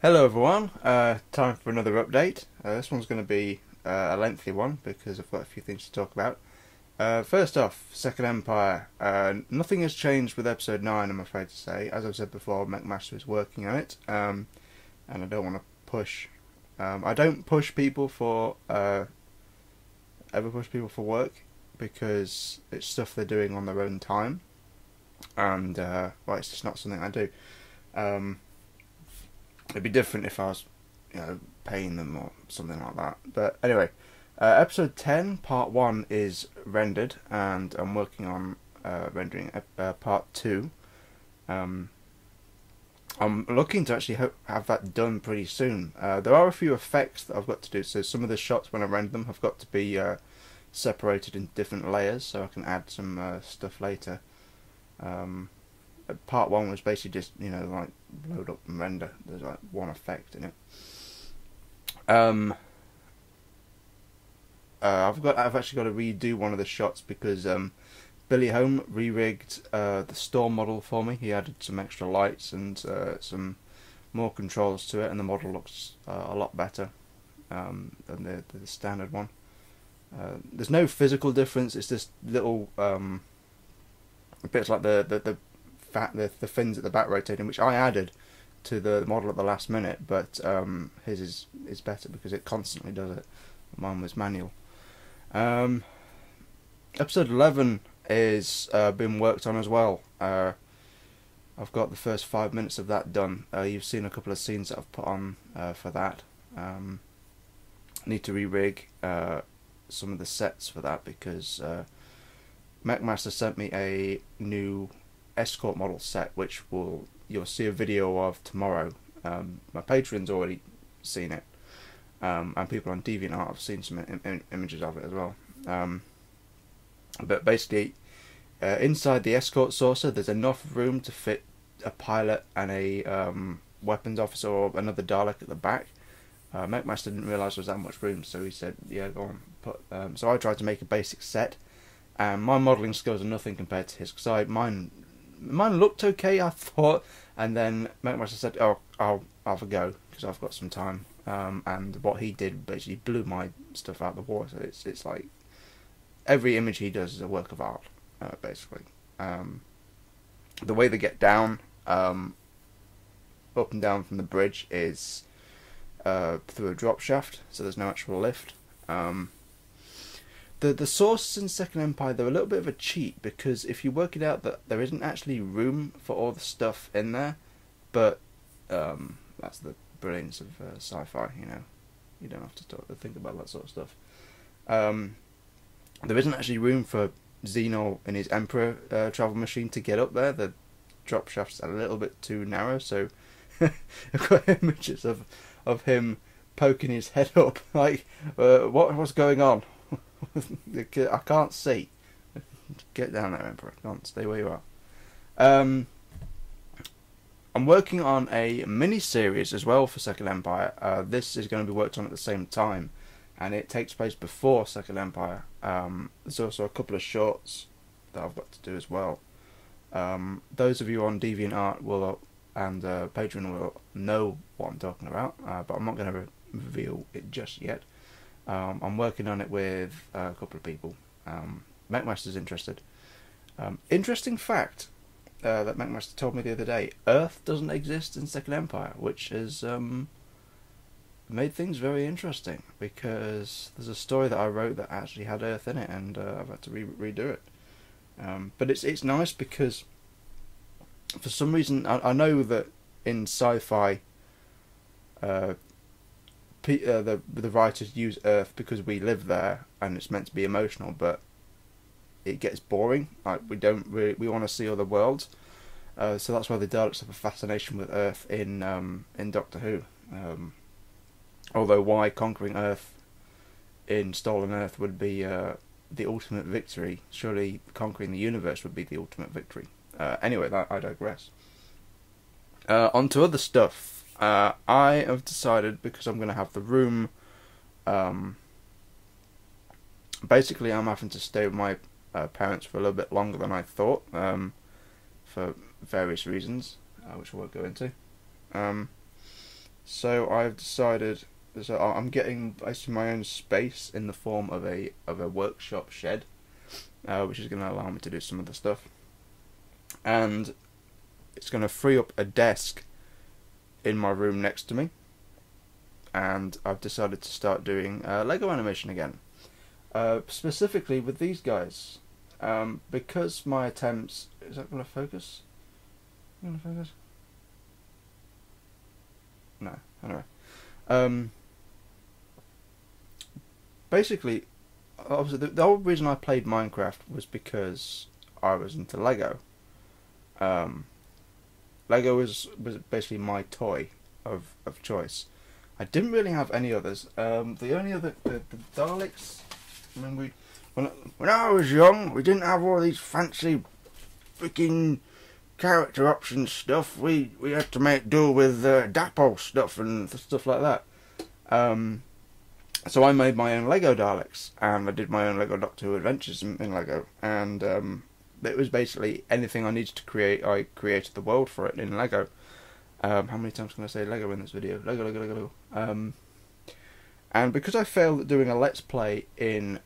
Hello everyone, time for another update. This one's going to be a lengthy one because I've got a few things to talk about. First off, Second Empire. Nothing has changed with episode 9, I'm afraid to say. As I've said before, McMaster is working on it, and I don't want to push. I don't push people for ever push people for work because it's stuff they're doing on their own time, and well, it's just not something I do. It'd be different if I was, paying them or something like that. But anyway, episode 10, part 1 is rendered, and I'm working on rendering part 2. I'm looking to actually have that done pretty soon. There are a few effects that I've got to do, so some of the shots when I render them have got to be separated in different layers, so I can add some stuff later. Part 1 was basically just, like load up and render. There's like one effect in it. I've actually got to redo one of the shots because Billy Home re-rigged the store model for me. He added some extra lights and some more controls to it, and the model looks a lot better than the standard one. There's no physical difference. It's just little bits like the fins at the back rotating, which I added to the model at the last minute, but his is better because it constantly does it. Mine was manual. Episode 11 is been worked on as well. I've got the first 5 minutes of that done. You've seen a couple of scenes that I've put on for that. I need to re-rig some of the sets for that because McMaster sent me a new escort model set, which you'll see a video of tomorrow. My patron's already seen it, and people on Deviantart have seen some images of it as well. But basically, inside the escort saucer, there's enough room to fit a pilot and a weapons officer or another Dalek at the back. McMaster didn't realise there was that much room, so he said, "Yeah, go on, put." So I tried to make a basic set, and my modelling skills are nothing compared to his, because mine looked okay, I thought, and then McMaster said, "Oh, I'll have a go because I've got some time." And what he did basically blew my stuff out the water. It's like every image he does is a work of art, basically. The way they get down, up and down from the bridge is through a drop shaft, so there's no actual lift. The sources in Second Empire, they're a little bit of a cheat, because if you work it out, that there isn't actually room for all the stuff in there, but that's the brilliance of sci-fi, you don't have to think about that sort of stuff. There isn't actually room for Xeno in his Emperor travel machine to get up there. The drop shaft's a little bit too narrow, so I've got images of him poking his head up, like, what's going on? I can't see. Get down there, Emperor. Can't stay where you are. I'm working on a mini-series as well for Second Empire. This is going to be worked on at the same time, and it takes place before Second Empire. There's also a couple of shorts that I've got to do as well. Those of you on Deviantart and Patreon will know what I'm talking about, but I'm not going to reveal it just yet. I'm working on it with a couple of people. McMaster's interested. Interesting fact that McMaster told me the other day: Earth doesn't exist in Second Empire, which has made things very interesting, because there's a story that I wrote that actually had Earth in it, and I've had to redo it. But it's nice because for some reason I know that in sci-fi the writers use Earth because we live there and it's meant to be emotional, but it gets boring. Like, we want to see other worlds, so that's why the Daleks have a fascination with Earth in Doctor Who. Although why conquering Earth in Stolen Earth would be the ultimate victory, surely conquering the universe would be the ultimate victory. Anyway, I digress. On to other stuff. I have decided, because I'm going to have the room, basically I'm having to stay with my parents for a little bit longer than I thought, for various reasons, which I won't go into. So I've decided. So I'm getting basically my own space in the form of a workshop shed, which is going to allow me to do some of the stuff, and it's going to free up a desk in my room next to me. And I've decided to start doing Lego animation again, specifically with these guys, because my attempts. Is that going to focus? Going to focus? No. Anyway, basically, obviously, the whole reason I played Minecraft was because I was into Lego. Lego was basically my toy of choice. I didn't really have any others. The only other the Daleks. I mean, when I was young, we didn't have all these fancy freaking character options stuff. We had to make do with Dapo stuff and stuff like that. So I made my own Lego Daleks, and I did my own Lego Doctor Who Adventures in Lego, and it was basically anything I needed to create. I created the world for it in Lego. How many times can I say Lego in this video? Lego. And because I failed at doing a Let's Play in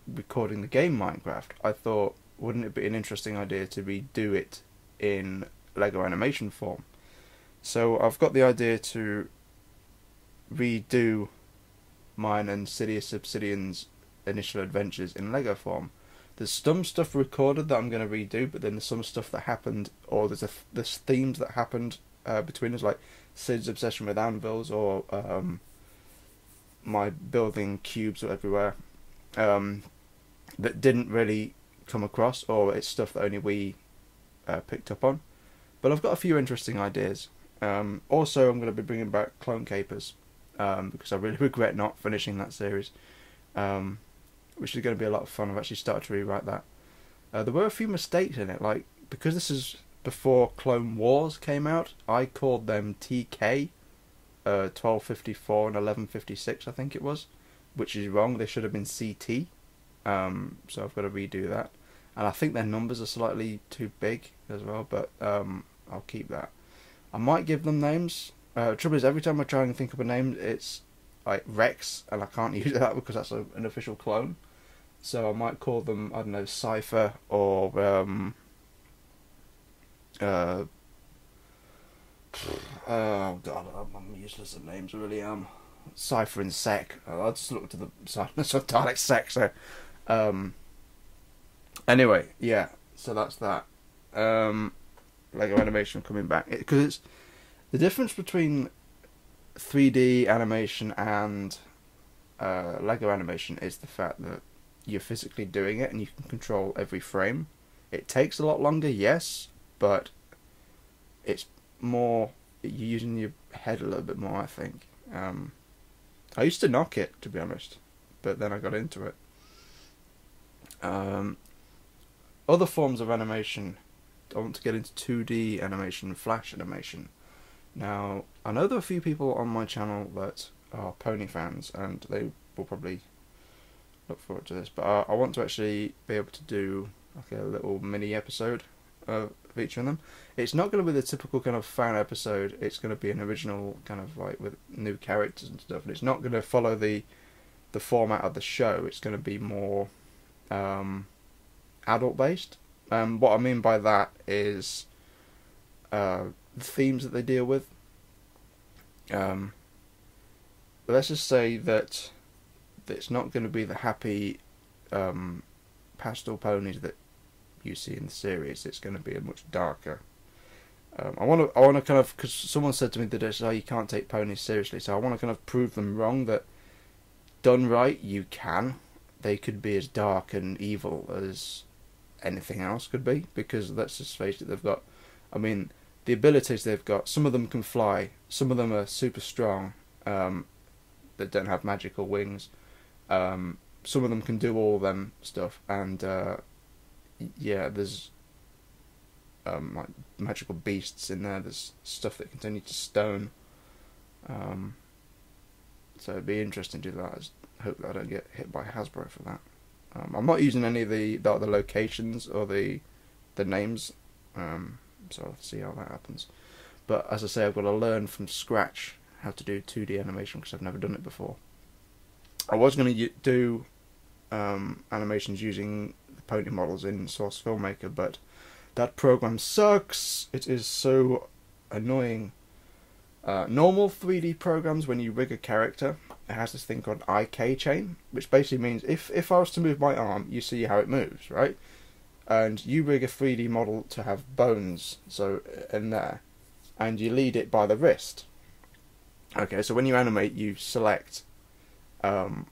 recording the game Minecraft, I thought, wouldn't it be an interesting idea to redo it in Lego animation form? So I've got the idea to redo mine and Sidious Obsidian's initial adventures in Lego form. There's some stuff recorded that I'm going to redo, but then there's some stuff that happened, or there's themes that happened between us, like Sid's obsession with anvils, or my building cubes everywhere, that didn't really come across, or it's stuff that only we picked up on. But I've got a few interesting ideas. Also, I'm going to be bringing back Clone Capers, because I really regret not finishing that series, which is going to be a lot of fun. I've actually started to rewrite that. There were a few mistakes in it, like, because this is before Clone Wars came out, I called them TK 1254 and 1156, I think it was, which is wrong. They should have been CT. So I've got to redo that, and I think their numbers are slightly too big as well, but I'll keep that. I might give them names. Trouble is, every time I try and think of a name, it's like Rex, and I can't use that because that's an official clone. So I might call them, I don't know, Cypher, or oh god, I'm useless at names, I really am. Cypher and Sec. I'll just look to the silence of Dalek Sec. So, anyway, yeah. So that's that. Lego animation coming back, because it's the difference between 3D animation and Lego animation is the fact that you're physically doing it and you can control every frame. It takes a lot longer, yes, but it's more, you're using your head a little bit more, I think. I used to knock it, to be honest, but then I got into it. Other forms of animation, I want to get into 2D animation, flash animation. Now, I know there are a few people on my channel that are pony fans, and they will probably look forward to this, but I want to actually be able to do like a little mini episode featuring them. It's not going to be the typical kind of fan episode. It's going to be an original kind of like with new characters and stuff, and it's not going to follow the format of the show. It's going to be more adult based. What I mean by that is the themes that they deal with. Let's just say that it's not going to be the happy pastel ponies that you see in the series. It's going to be a much darker. I want to kind of, because someone said to me that you can't take ponies seriously, so I want to kind of prove them wrong, that done right, you can. They could be as dark and evil as anything else could be, because let's just face it, they've got, I mean, the abilities they've got, some of them can fly, some of them are super strong, that don't have magical wings, some of them can do all them stuff, and yeah, there's like magical beasts in there, there's stuff that can turn you to stone, so it'd be interesting to do that. I just hope that I don't get hit by Hasbro for that. I'm not using any of the locations or the names, so I'll see how that happens. But as I say, I've got to learn from scratch how to do 2D animation because I've never done it before. I was going to do animations using the pony models in Source Filmmaker, but that program sucks. It is so annoying. Normal 3D programs, when you rig a character, it has this thing called IK chain, which basically means if I was to move my arm, you see how it moves, right? And you rig a 3D model to have bones, so in there, and you lead it by the wrist. Okay, so when you animate, you select, you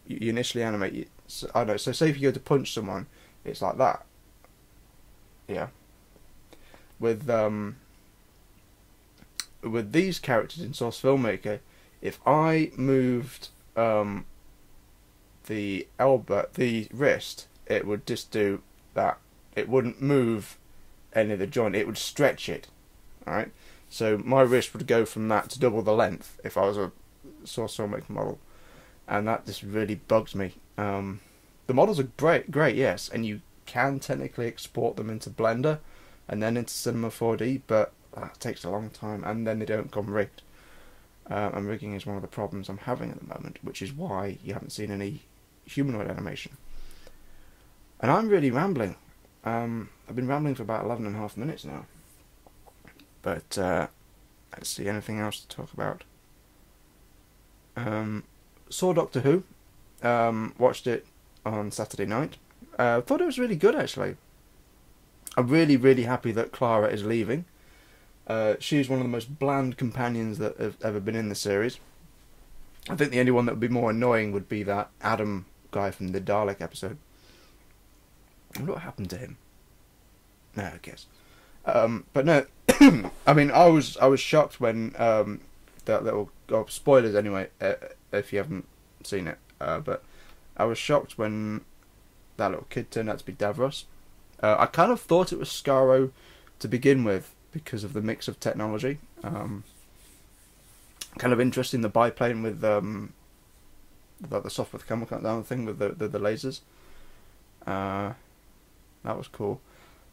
initially animate, I don't know, so say if you go to punch someone, it's like that. Yeah. With these characters in Source Filmmaker, if I moved the wrist, it would just do that. It wouldn't move any of the joint, it would stretch it. Alright? So my wrist would go from that to double the length if I was a Source Filmmaker model. And that just really bugs me. The models are great, yes, and you can technically export them into Blender and then into Cinema 4D, but that takes a long time, and then they don't come rigged. And rigging is one of the problems I'm having at the moment, which is why you haven't seen any humanoid animation. And I'm really rambling. I've been rambling for about 11.5 minutes now. But let's see, anything else to talk about? Saw Doctor Who. Watched it on Saturday night. Thought it was really good, actually. I'm really happy that Clara is leaving. She's one of the most bland companions that have ever been in the series. I think the only one that would be more annoying would be that Adam guy from the Dalek episode. I wonder what happened to him. No, I guess. But no, I mean, I was shocked when that little spoilers anyway, if you haven't seen it. But I was shocked when that little kid turned out to be Davros. I kind of thought it was Skaro to begin with because of the mix of technology. Kind of interesting, the biplane with the soft with the camera cut down thing with the lasers. That was cool.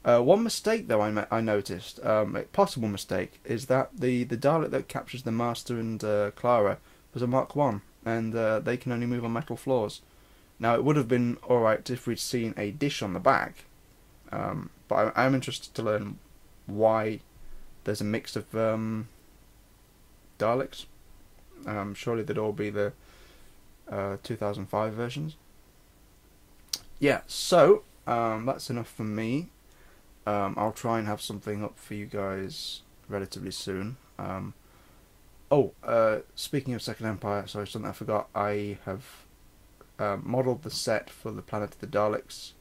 One mistake though I noticed, a possible mistake, is that the Dalek that captures the Master and Clara was a Mark 1, and they can only move on metal floors. Now it would have been alright if we'd seen a dish on the back, but I'm interested to learn why there's a mix of Daleks. Surely they'd all be the 2005 versions. Yeah, so that's enough for me. I'll try and have something up for you guys relatively soon. Speaking of Second Empire, sorry, something I forgot. I have modelled the set for the Planet of the Daleks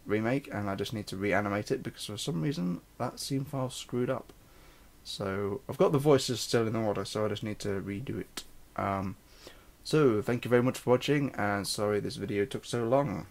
remake, and I just need to reanimate it because for some reason that scene file screwed up. So I've got the voices still in order, so I just need to redo it. So thank you very much for watching, and sorry this video took so long.